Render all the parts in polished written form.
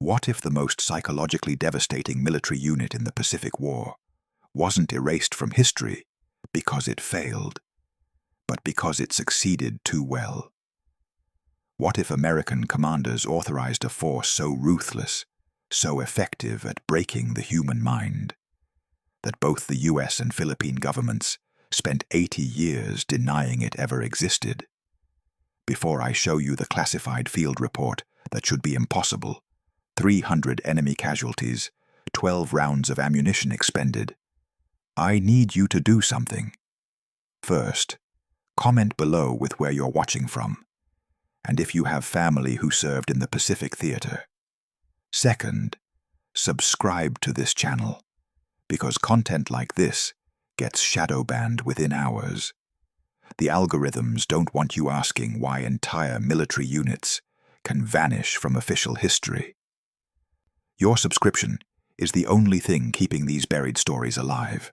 What if the most psychologically devastating military unit in the Pacific War wasn't erased from history because it failed, but because it succeeded too well? What if American commanders authorized a force so ruthless, so effective at breaking the human mind, that both the US and Philippine governments spent 80 years denying it ever existed? Before I show you the classified field report that should be impossible, 300 enemy casualties, 12 rounds of ammunition expended, I need you to do something. First, comment below with where you're watching from, and if you have family who served in the Pacific Theater. Second, subscribe to this channel, because content like this gets shadow banned within hours. The algorithms don't want you asking why entire military units can vanish from official history. Your subscription is the only thing keeping these buried stories alive.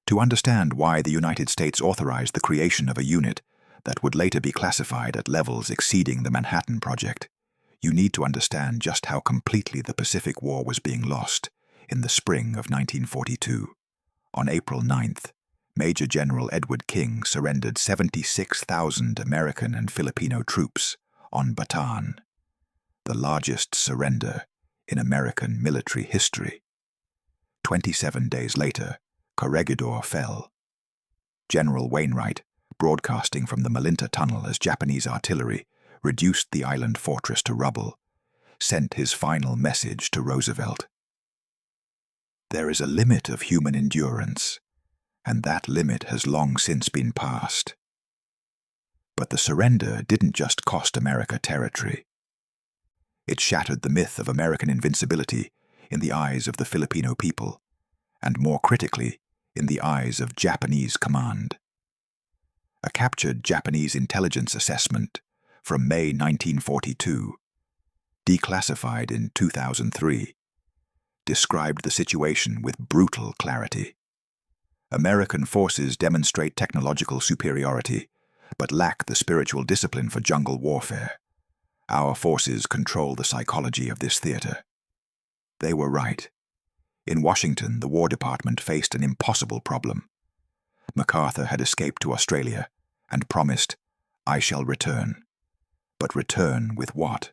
To understand why the United States authorized the creation of a unit that would later be classified at levels exceeding the Manhattan Project, you need to understand just how completely the Pacific War was being lost in the spring of 1942. On April 9th, Major General Edward King surrendered 76,000 American and Filipino troops on Bataan, the largest surrender in American military history. 27 days later, Corregidor fell. General Wainwright, broadcasting from the Malinta Tunnel as Japanese artillery reduced the island fortress to rubble, sent his final message to Roosevelt. There is a limit of human endurance, and that limit has long since been passed. But the surrender didn't just cost America territory. It shattered the myth of American invincibility in the eyes of the Filipino people, and more critically, in the eyes of Japanese command. A captured Japanese intelligence assessment from May 1942, declassified in 2003, described the situation with brutal clarity. American forces demonstrate technological superiority, but lack the spiritual discipline for jungle warfare. Our forces control the psychology of this theater. They were right. In Washington, the War Department faced an impossible problem. MacArthur had escaped to Australia and promised, "I shall return." But return with what?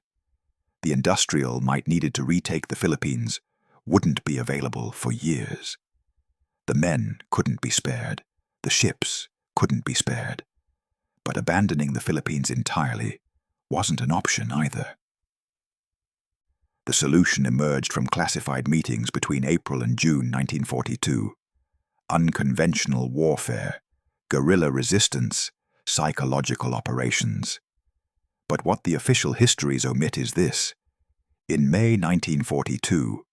The industrial might needed to retake the Philippines wouldn't be available for years. The men couldn't be spared. The ships couldn't be spared. But abandoning the Philippines entirely wasn't an option either. The solution emerged from classified meetings between April and June 1942. Unconventional warfare, guerrilla resistance, psychological operations. But what the official histories omit is this. In May 1942,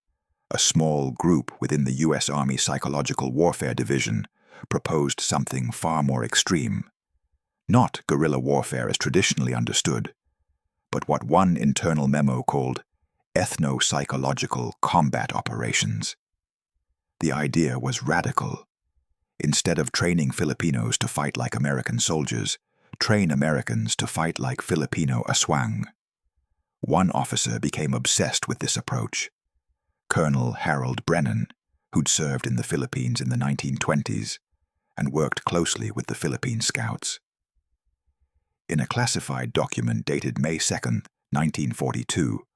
a small group within the U.S. Army Psychological Warfare Division proposed something far more extreme. Not guerrilla warfare as traditionally understood, but what one internal memo called ethno-psychological combat operations. The idea was radical. Instead of training Filipinos to fight like American soldiers, train Americans to fight like Filipino aswang. One officer became obsessed with this approach. Colonel Harold Brennan, who'd served in the Philippines in the 1920s and worked closely with the Philippine Scouts. In a classified document dated May 2nd, 1942,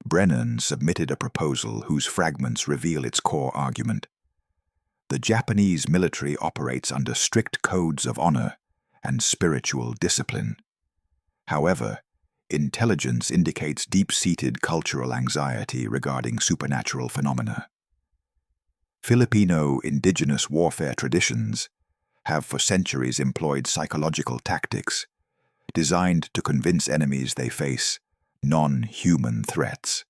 Brennan submitted a proposal whose fragments reveal its core argument. The Japanese military operates under strict codes of honor and spiritual discipline. However, intelligence indicates deep-seated cultural anxiety regarding supernatural phenomena. Filipino indigenous warfare traditions have for centuries employed psychological tactics designed to convince enemies they face non-human threats.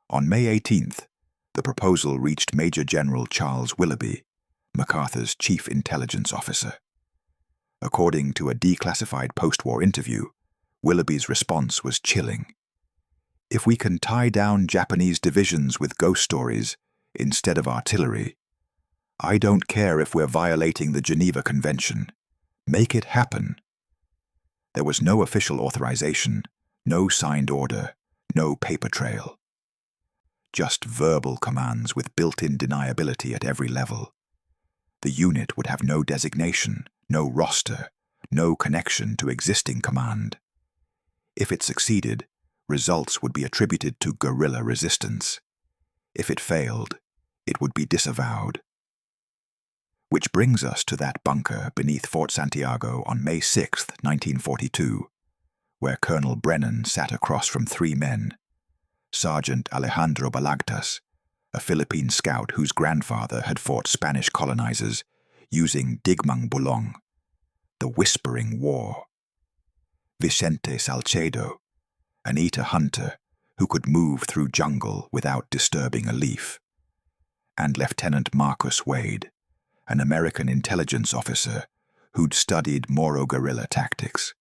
On May 18th, the proposal reached Major General Charles Willoughby, MacArthur's chief intelligence officer. According to a declassified post-war interview, Willoughby's response was chilling. If we can tie down Japanese divisions with ghost stories instead of artillery, I don't care if we're violating the Geneva Convention. Make it happen. There was no official authorization, no signed order, No paper trail. Just verbal commands with built-in deniability at every level. The unit would have no designation, no roster, no connection to existing command. If it succeeded, results would be attributed to guerrilla resistance. If it failed, it would be disavowed. Which brings us to that bunker beneath Fort Santiago on May 6, 1942, where Colonel Brennan sat across from three men. Sergeant Alejandro Balagtas, a Philippine scout whose grandfather had fought Spanish colonizers using Digmang Bulong, the Whispering War. Vicente Salcedo, an Eta hunter who could move through jungle without disturbing a leaf. And Lieutenant Marcus Wade, an American intelligence officer who'd studied Moro guerrilla tactics.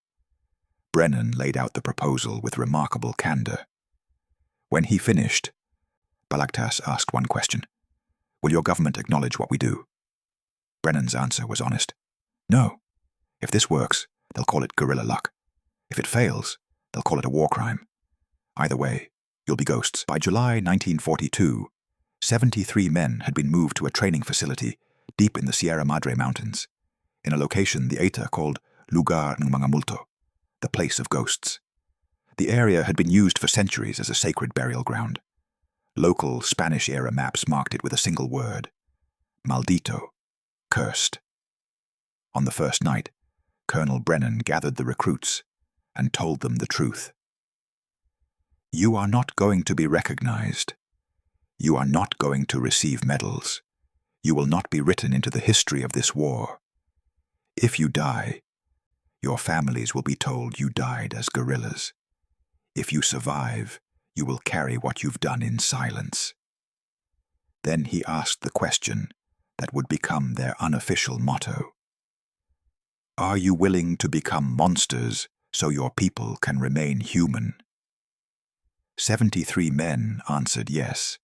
Brennan laid out the proposal with remarkable candor. When he finished, Balagtas asked one question. "Will your government acknowledge what we do?" Brennan's answer was honest. "No. If this works, they'll call it guerrilla luck. If it fails, they'll call it a war crime. Either way, you'll be ghosts." By July 1942, 73 men had been moved to a training facility deep in the Sierra Madre Mountains, in a location the Eta called Lugar ng Mga Multo, the place of ghosts. The area had been used for centuries as a sacred burial ground. Local Spanish-era maps marked it with a single word: maldito, cursed. On the first night, Colonel Brennan gathered the recruits and told them the truth. "You are not going to be recognized. You are not going to receive medals. You will not be written into the history of this war. If you die, your families will be told you died as guerrillas. If you survive, you will carry what you've done in silence." Then he asked the question that would become their unofficial motto. "Are you willing to become monsters so your people can remain human?" 73 men answered yes.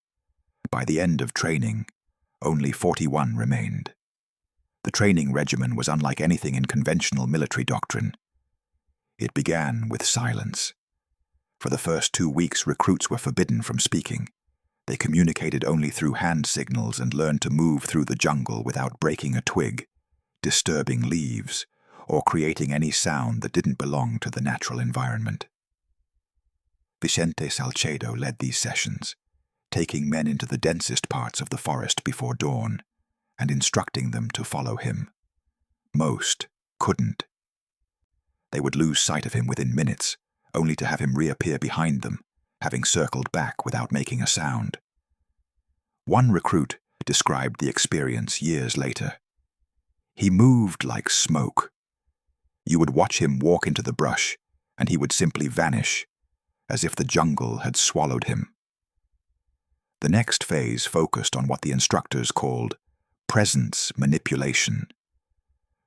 By the end of training, only 41 remained. The training regimen was unlike anything in conventional military doctrine. It began with silence. For the first 2 weeks, recruits were forbidden from speaking. They communicated only through hand signals and learned to move through the jungle without breaking a twig, disturbing leaves, or creating any sound that didn't belong to the natural environment. Vicente Salcedo led these sessions, taking men into the densest parts of the forest before dawn and instructing them to follow him. Most couldn't. They would lose sight of him within minutes, only to have him reappear behind them, having circled back without making a sound. One recruit described the experience years later. "He moved like smoke. You would watch him walk into the brush, and he would simply vanish, as if the jungle had swallowed him." The next phase focused on what the instructors called presence manipulation.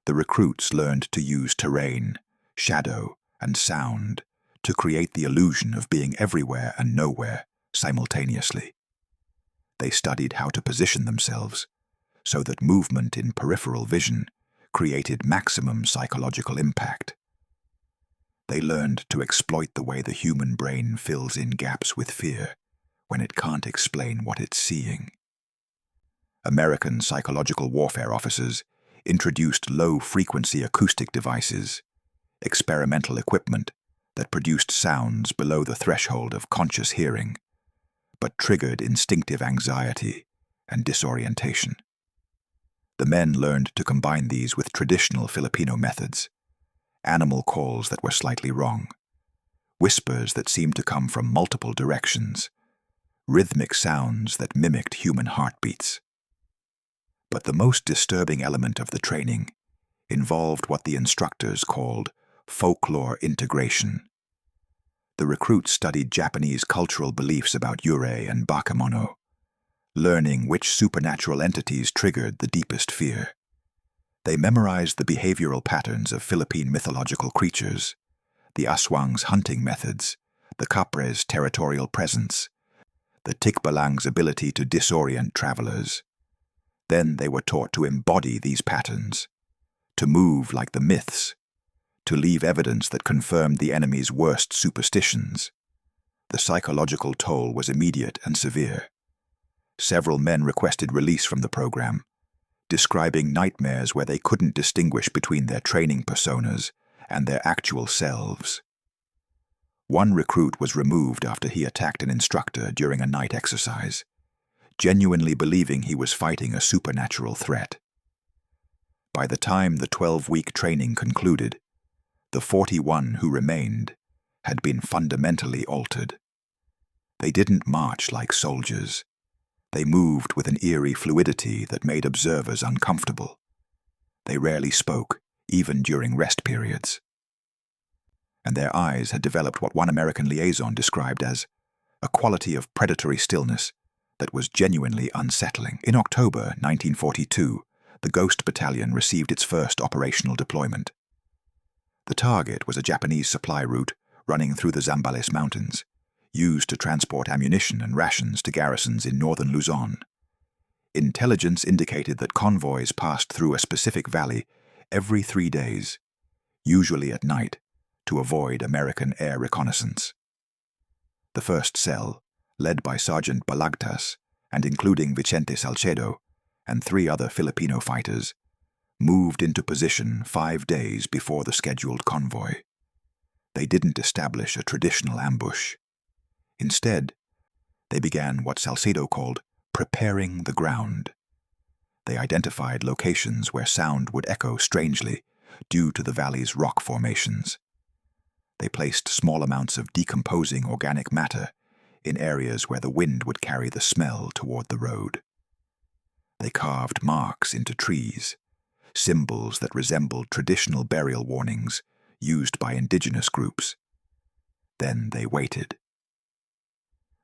The recruits learned to use terrain, shadow, and sound to create the illusion of being everywhere and nowhere simultaneously. They studied how to position themselves so that movement in peripheral vision created maximum psychological impact. They learned to exploit the way the human brain fills in gaps with fear when it can't explain what it's seeing. American psychological warfare officers introduced low-frequency acoustic devices, experimental equipment that produced sounds below the threshold of conscious hearing, but triggered instinctive anxiety and disorientation. The men learned to combine these with traditional Filipino methods: animal calls that were slightly wrong, whispers that seemed to come from multiple directions, rhythmic sounds that mimicked human heartbeats. But the most disturbing element of the training involved what the instructors called folklore integration. The recruits studied Japanese cultural beliefs about yurei and bakemono, learning which supernatural entities triggered the deepest fear. They memorized the behavioral patterns of Philippine mythological creatures, the aswang's hunting methods, the kapre's territorial presence, the tikbalang's ability to disorient travelers. Then they were taught to embody these patterns, to move like the myths, to leave evidence that confirmed the enemy's worst superstitions. The psychological toll was immediate and severe. Several men requested release from the program, describing nightmares where they couldn't distinguish between their training personas and their actual selves. One recruit was removed after he attacked an instructor during a night exercise, genuinely believing he was fighting a supernatural threat. By the time the 12-week training concluded, the 41 who remained had been fundamentally altered. They didn't march like soldiers. They moved with an eerie fluidity that made observers uncomfortable. They rarely spoke, even during rest periods. And their eyes had developed what one American liaison described as a quality of predatory stillness that was genuinely unsettling. In October 1942, the Ghost Battalion received its first operational deployment. The target was a Japanese supply route running through the Zambales Mountains, used to transport ammunition and rations to garrisons in northern Luzon. Intelligence indicated that convoys passed through a specific valley every 3 days, usually at night, to avoid American air reconnaissance. The first cell, led by Sergeant Balagtas and including Vicente Salcedo and 3 other Filipino fighters, moved into position 5 days before the scheduled convoy. They didn't establish a traditional ambush. Instead, they began what Salcedo called preparing the ground. They identified locations where sound would echo strangely due to the valley's rock formations. They placed small amounts of decomposing organic matter in areas where the wind would carry the smell toward the road. They carved marks into trees, symbols that resembled traditional burial warnings used by indigenous groups. Then they waited.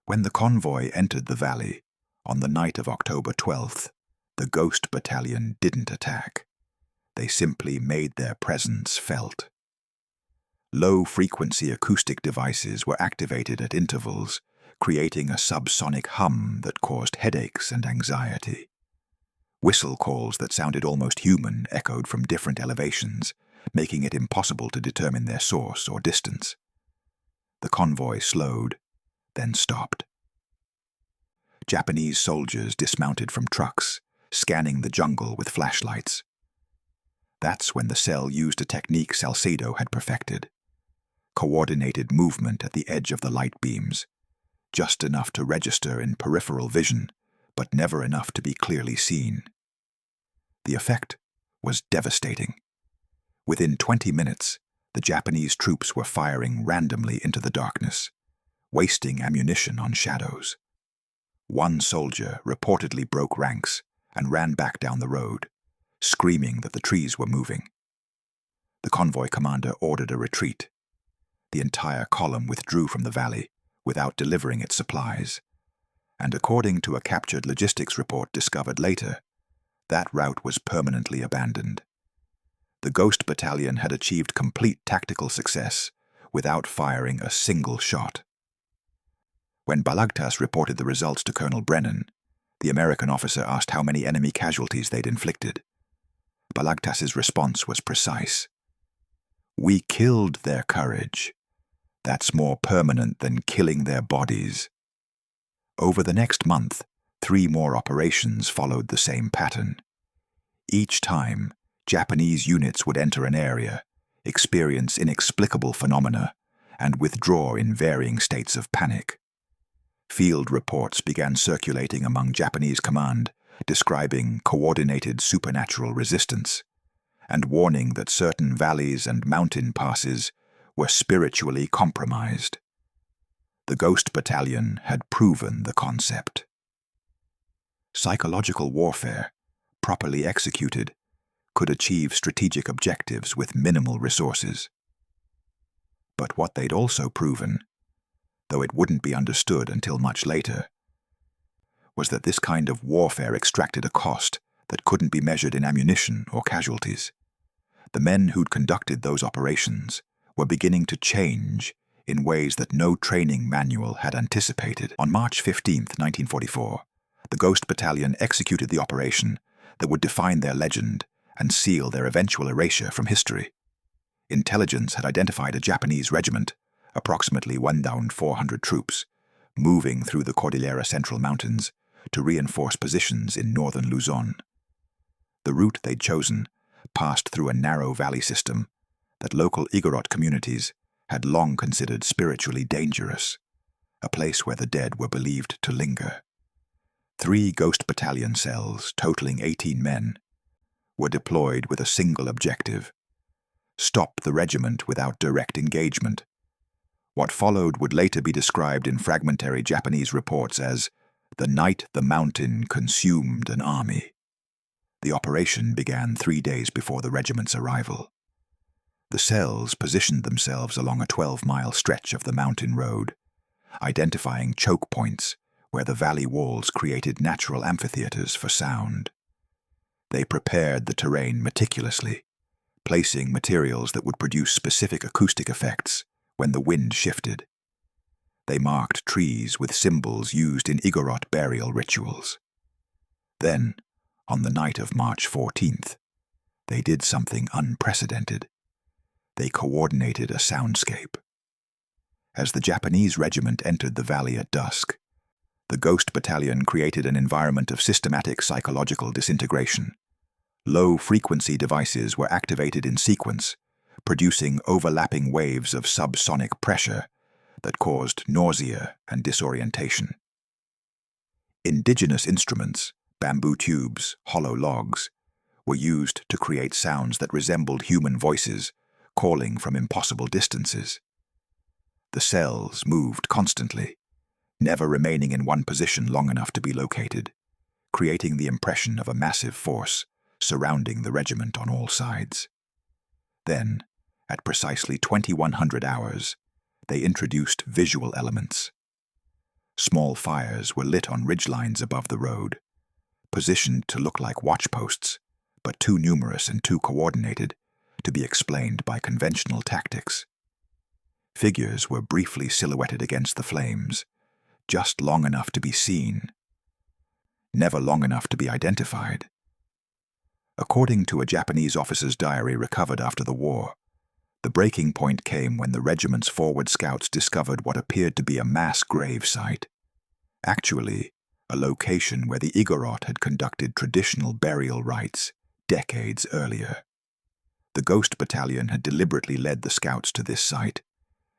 When the convoy entered the valley, on the night of October 12th, the Ghost Battalion didn't attack. They simply made their presence felt. Low-frequency acoustic devices were activated at intervals, creating a subsonic hum that caused headaches and anxiety. Whistle calls that sounded almost human echoed from different elevations, making it impossible to determine their source or distance. The convoy slowed, then stopped. Japanese soldiers dismounted from trucks, scanning the jungle with flashlights. That's when the cell used a technique Salcedo had perfected. Coordinated movement at the edge of the light beams, just enough to register in peripheral vision, but never enough to be clearly seen. The effect was devastating. Within 20 minutes, the Japanese troops were firing randomly into the darkness, wasting ammunition on shadows. One soldier reportedly broke ranks and ran back down the road, screaming that the trees were moving. The convoy commander ordered a retreat. The entire column withdrew from the valley without delivering its supplies, and according to a captured logistics report discovered later, that route was permanently abandoned. The Ghost Battalion had achieved complete tactical success without firing a single shot. When Balagtas reported the results to Colonel Brennan, the American officer asked how many enemy casualties they'd inflicted. Balagtas's response was precise. "We killed their courage. That's more permanent than killing their bodies." Over the next month, 3 more operations followed the same pattern. Each time, Japanese units would enter an area, experience inexplicable phenomena, and withdraw in varying states of panic. Field reports began circulating among Japanese command, describing coordinated supernatural resistance, and warning that certain valleys and mountain passes were spiritually compromised. The Ghost Battalion had proven the concept. Psychological warfare, properly executed, could achieve strategic objectives with minimal resources. But what they'd also proven, though it wouldn't be understood until much later, was that this kind of warfare extracted a cost that couldn't be measured in ammunition or casualties. The men who'd conducted those operations were beginning to change in ways that no training manual had anticipated. On March 15, 1944, the Ghost Battalion executed the operation that would define their legend and seal their eventual erasure from history. Intelligence had identified a Japanese regiment, approximately 1,400 troops, moving through the Cordillera Central Mountains to reinforce positions in northern Luzon. The route they'd chosen passed through a narrow valley system that local Igorot communities had long considered spiritually dangerous, a place where the dead were believed to linger. 3 ghost battalion cells, totaling 18 men, were deployed with a single objective: stop the regiment without direct engagement. What followed would later be described in fragmentary Japanese reports as the night the mountain consumed an army. The operation began 3 days before the regiment's arrival. The cells positioned themselves along a 12-mile stretch of the mountain road, identifying choke points where the valley walls created natural amphitheaters for sound. They prepared the terrain meticulously, placing materials that would produce specific acoustic effects when the wind shifted. They marked trees with symbols used in Igorot burial rituals. Then, on the night of March 14th, they did something unprecedented. They coordinated a soundscape. As the Japanese regiment entered the valley at dusk, the Ghost Battalion created an environment of systematic psychological disintegration. Low-frequency devices were activated in sequence, producing overlapping waves of subsonic pressure that caused nausea and disorientation. Indigenous instruments, bamboo tubes, hollow logs, were used to create sounds that resembled human voices calling from impossible distances. The cells moved constantly, never remaining in one position long enough to be located, creating the impression of a massive force surrounding the regiment on all sides. Then, at precisely 2100 hours, they introduced visual elements. Small fires were lit on ridgelines above the road, positioned to look like watchposts, but too numerous and too coordinated to be explained by conventional tactics. Figures were briefly silhouetted against the flames, just long enough to be seen, never long enough to be identified. According to a Japanese officer's diary recovered after the war, the breaking point came when the regiment's forward scouts discovered what appeared to be a mass grave site. Actually, a location where the Igorot had conducted traditional burial rites decades earlier. The Ghost Battalion had deliberately led the scouts to this site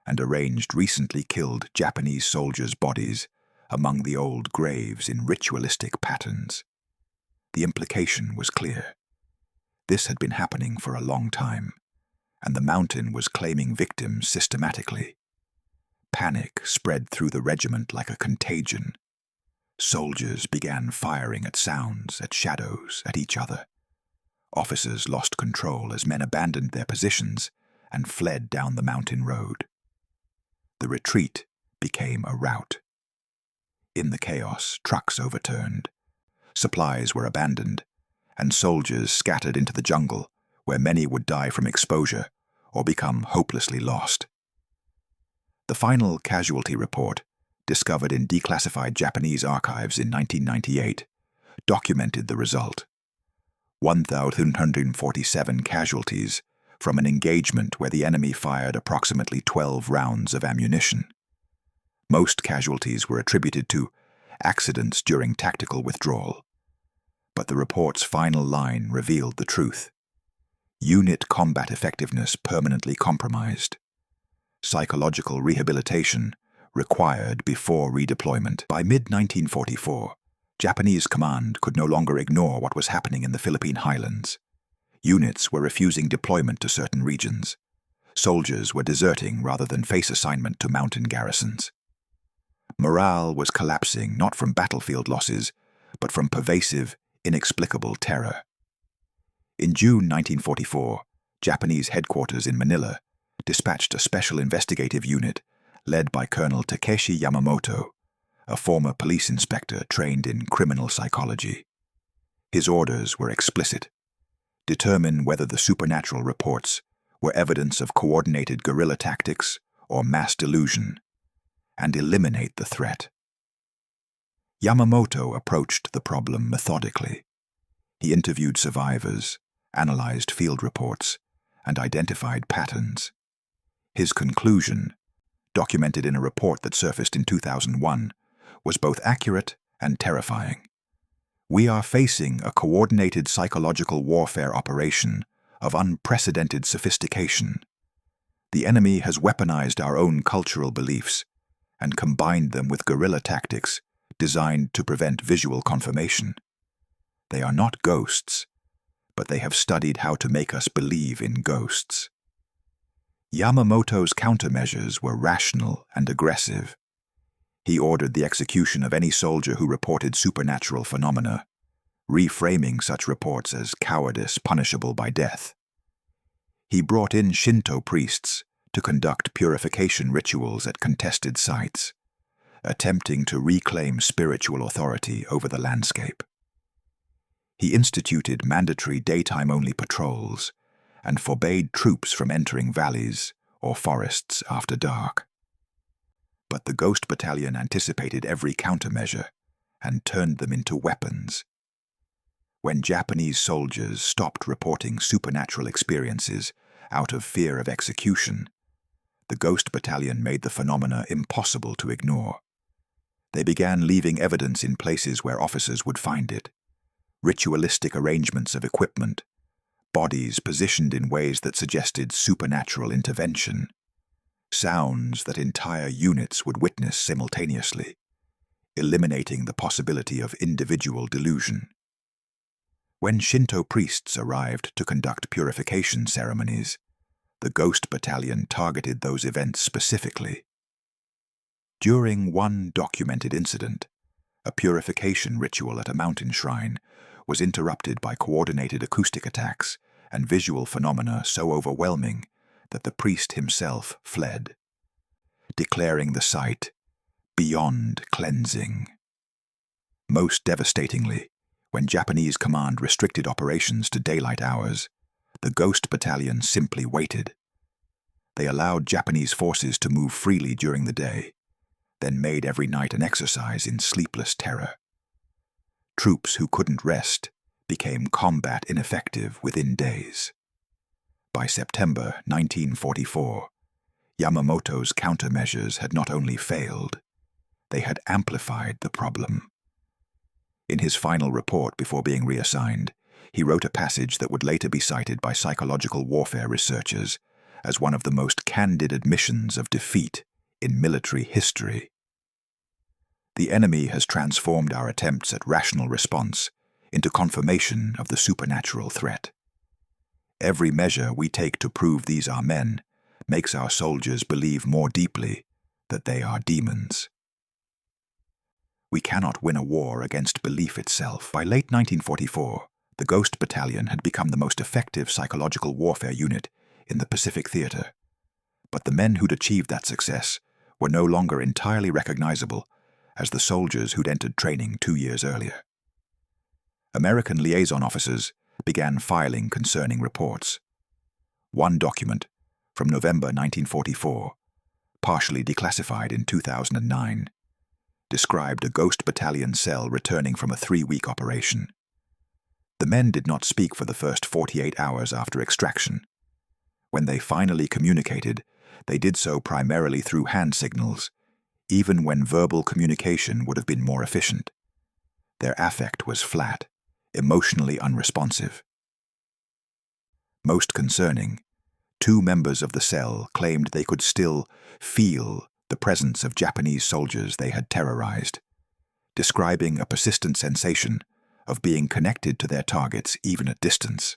and arranged recently killed Japanese soldiers' bodies among the old graves in ritualistic patterns. The implication was clear. This had been happening for a long time, and the mountain was claiming victims systematically. Panic spread through the regiment like a contagion. Soldiers began firing at sounds, at shadows, at each other. Officers lost control as men abandoned their positions and fled down the mountain road. The retreat became a rout. In the chaos, trucks overturned, supplies were abandoned, and soldiers scattered into the jungle, where many would die from exposure or become hopelessly lost. The final casualty report, discovered in declassified Japanese archives in 1998, documented the result: 1,147 casualties from an engagement where the enemy fired approximately 12 rounds of ammunition. Most casualties were attributed to accidents during tactical withdrawal. But the report's final line revealed the truth: unit combat effectiveness permanently compromised. Psychological rehabilitation required before redeployment. By mid-1944, Japanese command could no longer ignore what was happening in the Philippine highlands. Units were refusing deployment to certain regions. Soldiers were deserting rather than face assignment to mountain garrisons. Morale was collapsing not from battlefield losses, but from pervasive, inexplicable terror. In June 1944, Japanese headquarters in Manila dispatched a special investigative unit led by Colonel Takeshi Yamamoto, a former police inspector trained in criminal psychology. His orders were explicit: determine whether the supernatural reports were evidence of coordinated guerrilla tactics or mass delusion, and eliminate the threat. Yamamoto approached the problem methodically. He interviewed survivors, analyzed field reports, and identified patterns. His conclusion: documented in a report that surfaced in 2001, was both accurate and terrifying. We are facing a coordinated psychological warfare operation of unprecedented sophistication. The enemy has weaponized our own cultural beliefs and combined them with guerrilla tactics designed to prevent visual confirmation. They are not ghosts, but they have studied how to make us believe in ghosts. Yamamoto's countermeasures were rational and aggressive. He ordered the execution of any soldier who reported supernatural phenomena, reframing such reports as cowardice punishable by death. He brought in Shinto priests to conduct purification rituals at contested sites, attempting to reclaim spiritual authority over the landscape. He instituted mandatory daytime-only patrols and forbade troops from entering valleys or forests after dark. But the Ghost Battalion anticipated every countermeasure and turned them into weapons. When Japanese soldiers stopped reporting supernatural experiences out of fear of execution, the Ghost Battalion made the phenomena impossible to ignore. They began leaving evidence in places where officers would find it: ritualistic arrangements of equipment, bodies positioned in ways that suggested supernatural intervention, sounds that entire units would witness simultaneously, eliminating the possibility of individual delusion. When Shinto priests arrived to conduct purification ceremonies, the Ghost Battalion targeted those events specifically. During one documented incident, a purification ritual at a mountain shrine was interrupted by coordinated acoustic attacks and visual phenomena so overwhelming that the priest himself fled, declaring the site beyond cleansing. Most devastatingly, when Japanese command restricted operations to daylight hours, the Ghost Battalion simply waited. They allowed Japanese forces to move freely during the day, then made every night an exercise in sleepless terror. Troops who couldn't rest became combat ineffective within days. By September 1944, Yamamoto's countermeasures had not only failed, they had amplified the problem. In his final report before being reassigned, he wrote a passage that would later be cited by psychological warfare researchers as one of the most candid admissions of defeat in military history. The enemy has transformed our attempts at rational response into confirmation of the supernatural threat. Every measure we take to prove these are men makes our soldiers believe more deeply that they are demons. We cannot win a war against belief itself. By late 1944, the Ghost Battalion had become the most effective psychological warfare unit in the Pacific Theater. But the men who'd achieved that success were no longer entirely recognizable as the soldiers who'd entered training 2 years earlier. American liaison officers began filing concerning reports. One document, from November 1944, partially declassified in 2009, described a Ghost Battalion cell returning from a 3-week operation. The men did not speak for the first 48 hours after extraction. When they finally communicated, they did so primarily through hand signals, even when verbal communication would have been more efficient. Their affect was flat, emotionally unresponsive. Most concerning, 2 members of the cell claimed they could still feel the presence of Japanese soldiers they had terrorized, describing a persistent sensation of being connected to their targets even at distance.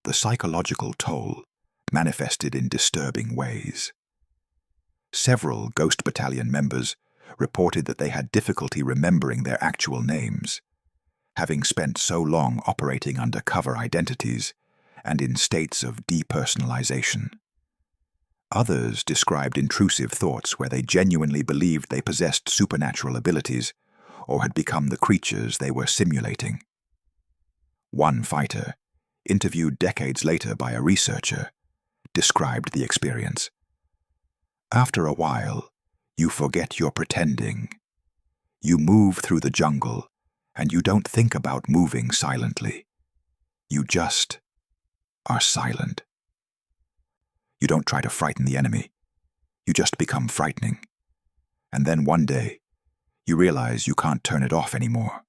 The psychological toll manifested in disturbing ways. Several Ghost Battalion members reported that they had difficulty remembering their actual names, having spent so long operating under cover identities and in states of depersonalization. Others described intrusive thoughts where they genuinely believed they possessed supernatural abilities or had become the creatures they were simulating. One fighter, interviewed decades later by a researcher, described the experience. After a while, you forget you're pretending. You move through the jungle, and you don't think about moving silently. You just are silent. You don't try to frighten the enemy. you just become frightening. And then one day, you realize you can't turn it off anymore.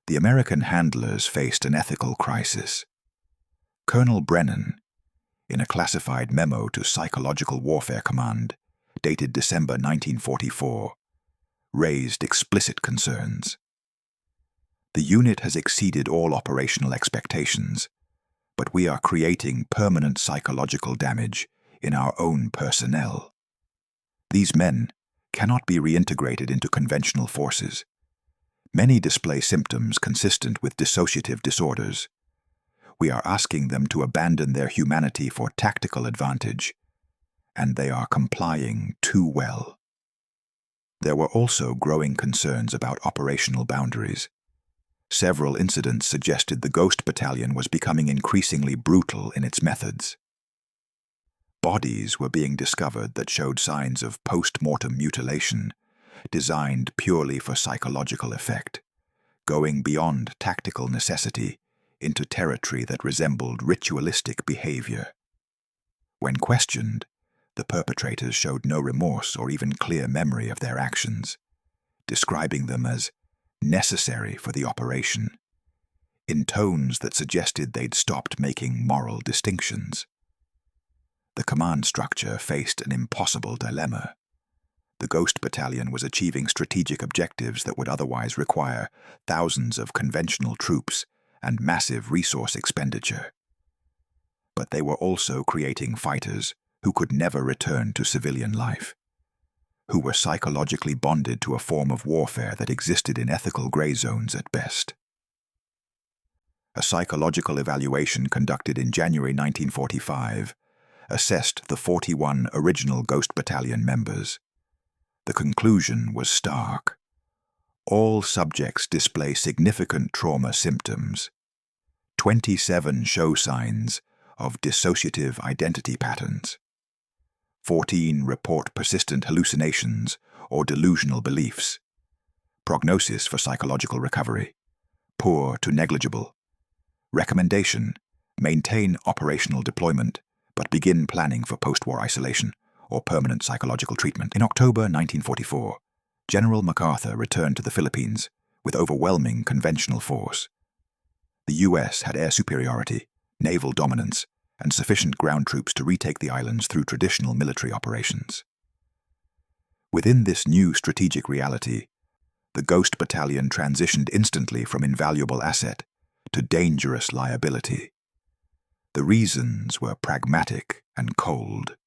The American handlers faced an ethical crisis. Colonel Brennan, in a classified memo to Psychological Warfare Command, dated December 1944, raised explicit concerns. The unit has exceeded all operational expectations, but we are creating permanent psychological damage in our own personnel. These men cannot be reintegrated into conventional forces. Many display symptoms consistent with dissociative disorders. We are asking them to abandon their humanity for tactical advantage, and they are complying too well. There were also growing concerns about operational boundaries. Several incidents suggested the Ghost Battalion was becoming increasingly brutal in its methods. Bodies were being discovered that showed signs of post-mortem mutilation, designed purely for psychological effect, going beyond tactical necessity into territory that resembled ritualistic behavior. When questioned, the perpetrators showed no remorse or even clear memory of their actions, describing them as necessary for the operation, in tones that suggested they'd stopped making moral distinctions. The command structure faced an impossible dilemma. The Ghost Battalion was achieving strategic objectives that would otherwise require thousands of conventional troops and massive resource expenditure. But they were also creating fighters who could never return to civilian life, who were psychologically bonded to a form of warfare that existed in ethical gray zones at best. A psychological evaluation conducted in January 1945 assessed the 41 original Ghost Battalion members. The conclusion was stark. All subjects display significant trauma symptoms. 27 show signs of dissociative identity patterns. 14 report persistent hallucinations or delusional beliefs. Prognosis for psychological recovery: poor to negligible. Recommendation: maintain operational deployment, but begin planning for post-war isolation or permanent psychological treatment. In October 1944, General MacArthur returned to the Philippines with overwhelming conventional force. The U.S. had air superiority, naval dominance, and sufficient ground troops to retake the islands through traditional military operations. Within this new strategic reality, the Ghost Battalion transitioned instantly from invaluable asset to dangerous liability. The reasons were pragmatic and cold.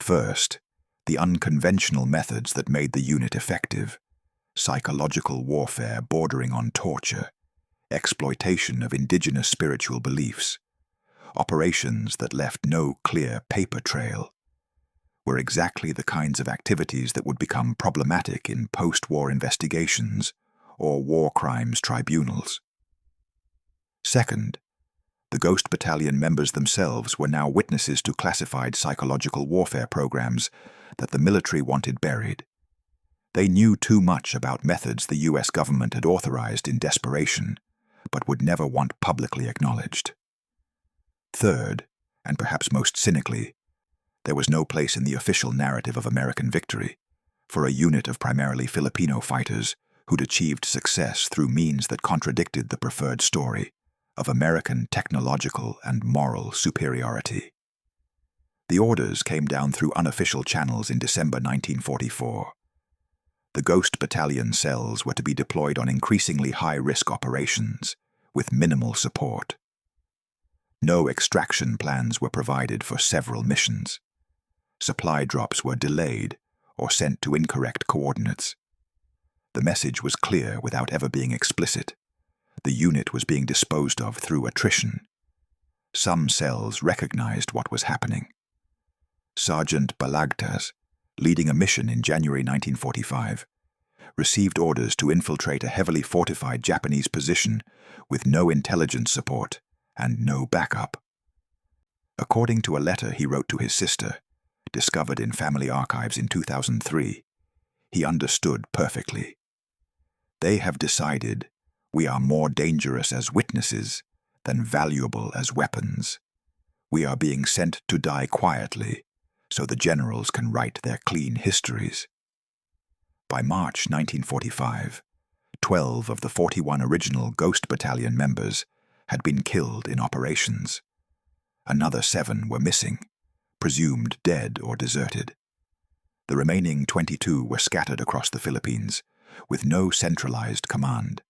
First, the unconventional methods that made the unit effective: psychological warfare bordering on torture, exploitation of indigenous spiritual beliefs, operations that left no clear paper trail, were exactly the kinds of activities that would become problematic in post-war investigations or war crimes tribunals. Second, the Ghost Battalion members themselves were now witnesses to classified psychological warfare programs that the military wanted buried. They knew too much about methods the U.S. government had authorized in desperation, but would never want publicly acknowledged. Third, and perhaps most cynically, there was no place in the official narrative of American victory for a unit of primarily Filipino fighters who'd achieved success through means that contradicted the preferred story of American technological and moral superiority. The orders came down through unofficial channels in December 1944. The Ghost Battalion cells were to be deployed on increasingly high-risk operations with minimal support. No extraction plans were provided for several missions. Supply drops were delayed or sent to incorrect coordinates. The message was clear without ever being explicit. The unit was being disposed of through attrition. Some cells recognized what was happening. Sergeant Balagtas, leading a mission in January 1945, received orders to infiltrate a heavily fortified Japanese position with no intelligence support and no backup. According to a letter he wrote to his sister, discovered in family archives in 2003, he understood perfectly. They have decided we are more dangerous as witnesses than valuable as weapons. We are being sent to die quietly, so the generals can write their clean histories. By March 1945, 12 of the 41 original Ghost Battalion members had been killed in operations. Another 7 were missing, presumed dead or deserted. The remaining 22 were scattered across the Philippines, with no centralized command,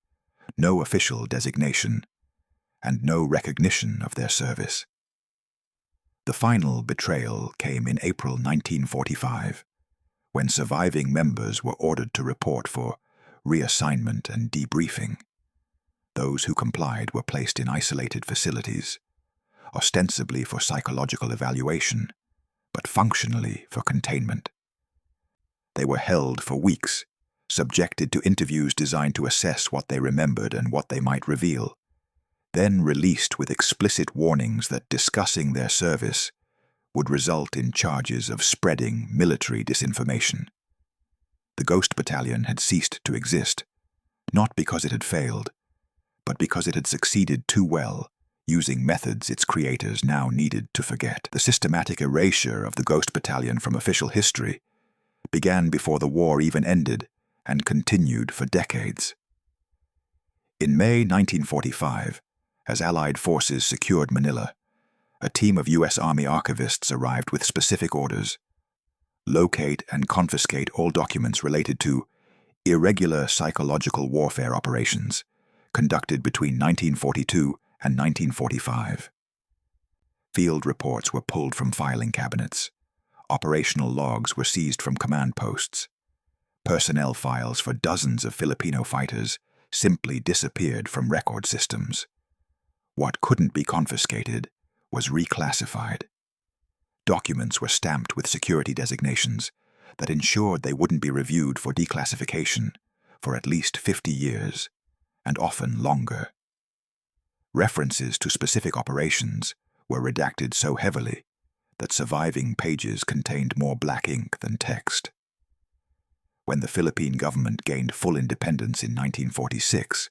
no official designation, and no recognition of their service. The final betrayal came in April 1945, when surviving members were ordered to report for reassignment and debriefing. Those who complied were placed in isolated facilities, ostensibly for psychological evaluation, but functionally for containment. They were held for weeks, subjected to interviews designed to assess what they remembered and what they might reveal, then released with explicit warnings that discussing their service would result in charges of spreading military disinformation. The Ghost Battalion had ceased to exist, not because it had failed, but because it had succeeded too well, using methods its creators now needed to forget. The systematic erasure of the Ghost Battalion from official history began before the war even ended and continued for decades. In May 1945, as Allied forces secured Manila, a team of U.S. Army archivists arrived with specific orders: locate and confiscate all documents related to irregular psychological warfare operations conducted between 1942 and 1945. Field reports were pulled from filing cabinets. Operational logs were seized from command posts. Personnel files for dozens of Filipino fighters simply disappeared from record systems. What couldn't be confiscated was reclassified. Documents were stamped with security designations that ensured they wouldn't be reviewed for declassification for at least 50 years, and often longer. References to specific operations were redacted so heavily that surviving pages contained more black ink than text. When the Philippine government gained full independence in 1946,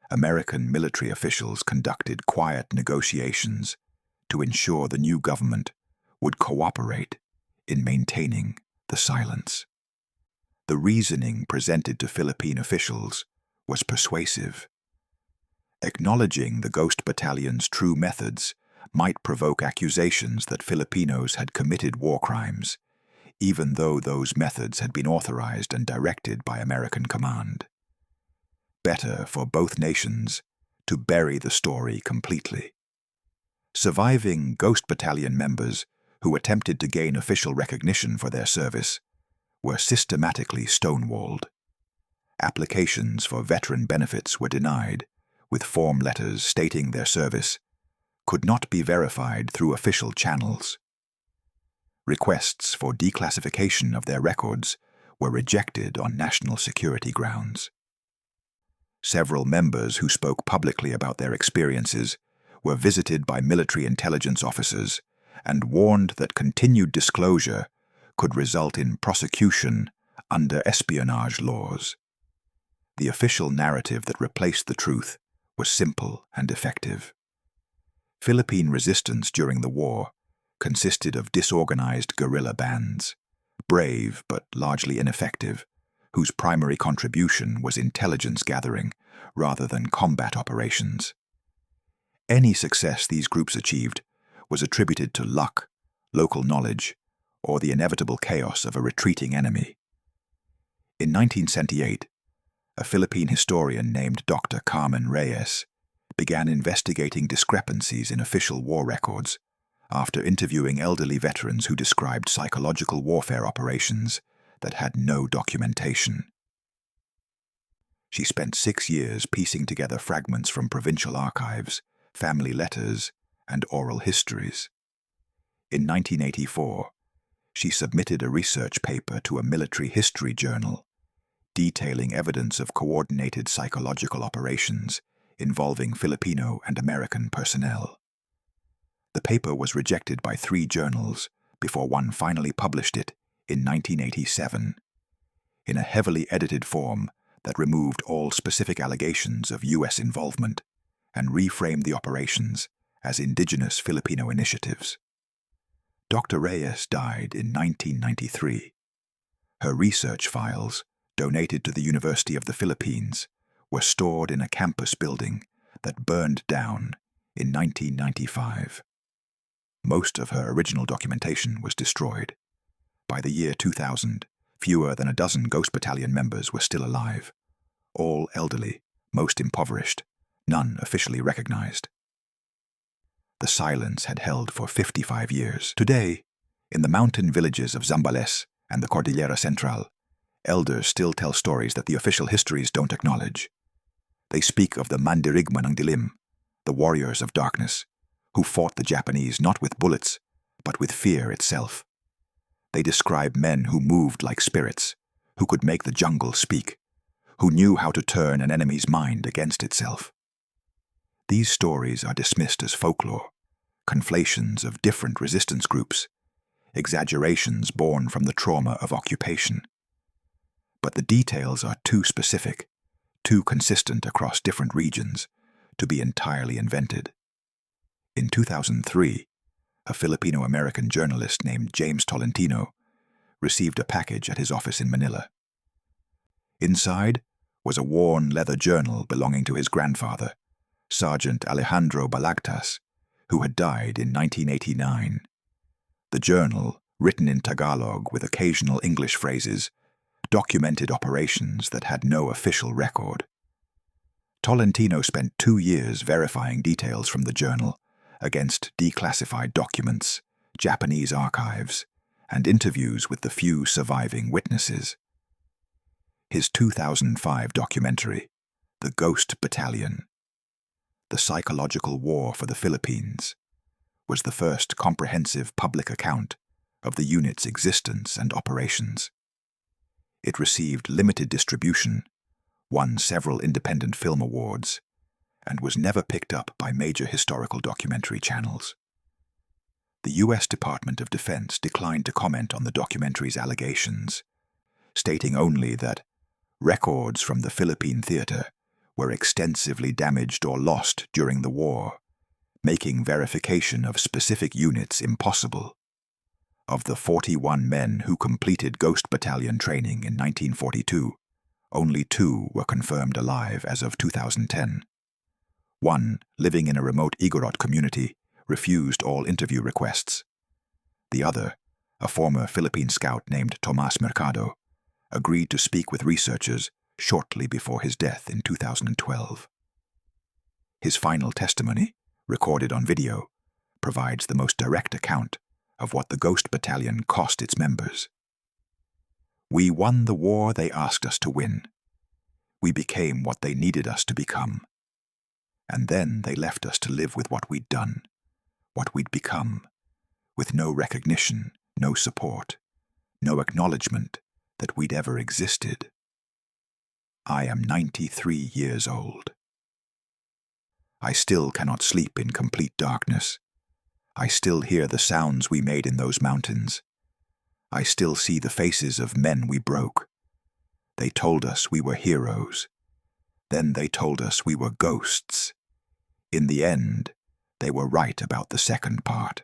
American military officials conducted quiet negotiations to ensure the new government would cooperate in maintaining the silence. The reasoning presented to Philippine officials was persuasive. Acknowledging the Ghost Battalion's true methods might provoke accusations that Filipinos had committed war crimes, even though those methods had been authorized and directed by American command. Better for both nations to bury the story completely. Surviving Ghost Battalion members who attempted to gain official recognition for their service were systematically stonewalled. Applications for veteran benefits were denied, with form letters stating their service could not be verified through official channels. Requests for declassification of their records were rejected on national security grounds. Several members who spoke publicly about their experiences were visited by military intelligence officers and warned that continued disclosure could result in prosecution under espionage laws. The official narrative that replaced the truth was simple and effective. Philippine resistance during the war consisted of disorganized guerrilla bands, brave but largely ineffective, whose primary contribution was intelligence gathering rather than combat operations. Any success these groups achieved was attributed to luck, local knowledge, or the inevitable chaos of a retreating enemy. In 1978, a Philippine historian named Dr. Carmen Reyes began investigating discrepancies in official war records after interviewing elderly veterans who described psychological warfare operations that had no documentation. She spent 6 years piecing together fragments from provincial archives, family letters, and oral histories. In 1984, she submitted a research paper to a military history journal detailing evidence of coordinated psychological operations involving Filipino and American personnel. The paper was rejected by 3 journals before one finally published it in 1987, in a heavily edited form that removed all specific allegations of U.S. involvement and reframed the operations as indigenous Filipino initiatives. Dr. Reyes died in 1993. Her research files, donated to the University of the Philippines, were stored in a campus building that burned down in 1995. Most of her original documentation was destroyed. By the year 2000, fewer than a dozen Ghost Battalion members were still alive, all elderly, most impoverished, none officially recognized. The silence had held for 55 years. Today, in the mountain villages of Zambales and the Cordillera Central, elders still tell stories that the official histories don't acknowledge. They speak of the Mandirigma ng Dilim, the warriors of darkness, who fought the Japanese not with bullets, but with fear itself. They describe men who moved like spirits, who could make the jungle speak, who knew how to turn an enemy's mind against itself. These stories are dismissed as folklore, conflations of different resistance groups, exaggerations born from the trauma of occupation. But the details are too specific, too consistent across different regions, to be entirely invented. In 2003, a Filipino-American journalist named James Tolentino received a package at his office in Manila. Inside was a worn leather journal belonging to his grandfather, Sergeant Alejandro Balagtas, who had died in 1989. The journal, written in Tagalog with occasional English phrases, documented operations that had no official record. Tolentino spent 2 years verifying details from the journal against declassified documents, Japanese archives, and interviews with the few surviving witnesses. His 2005 documentary, The Ghost Battalion, The Psychological War for the Philippines, was the first comprehensive public account of the unit's existence and operations. It received limited distribution, won several independent film awards, and was never picked up by major historical documentary channels. The U.S. Department of Defense declined to comment on the documentary's allegations, stating only that records from the Philippine theater were extensively damaged or lost during the war, making verification of specific units impossible. Of the 41 men who completed Ghost Battalion training in 1942, only 2 were confirmed alive as of 2010. One, living in a remote Igorot community, refused all interview requests. The other, a former Philippine scout named Tomas Mercado, agreed to speak with researchers shortly before his death in 2012. His final testimony, recorded on video, provides the most direct account of what the Ghost Battalion cost its members. We won the war they asked us to win. We became what they needed us to become. And then they left us to live with what we'd done, what we'd become, with no recognition, no support, no acknowledgement that we'd ever existed. I am 93 years old. I still cannot sleep in complete darkness. I still hear the sounds we made in those mountains. I still see the faces of men we broke. They told us we were heroes. Then they told us we were ghosts. In the end, they were right about the second part.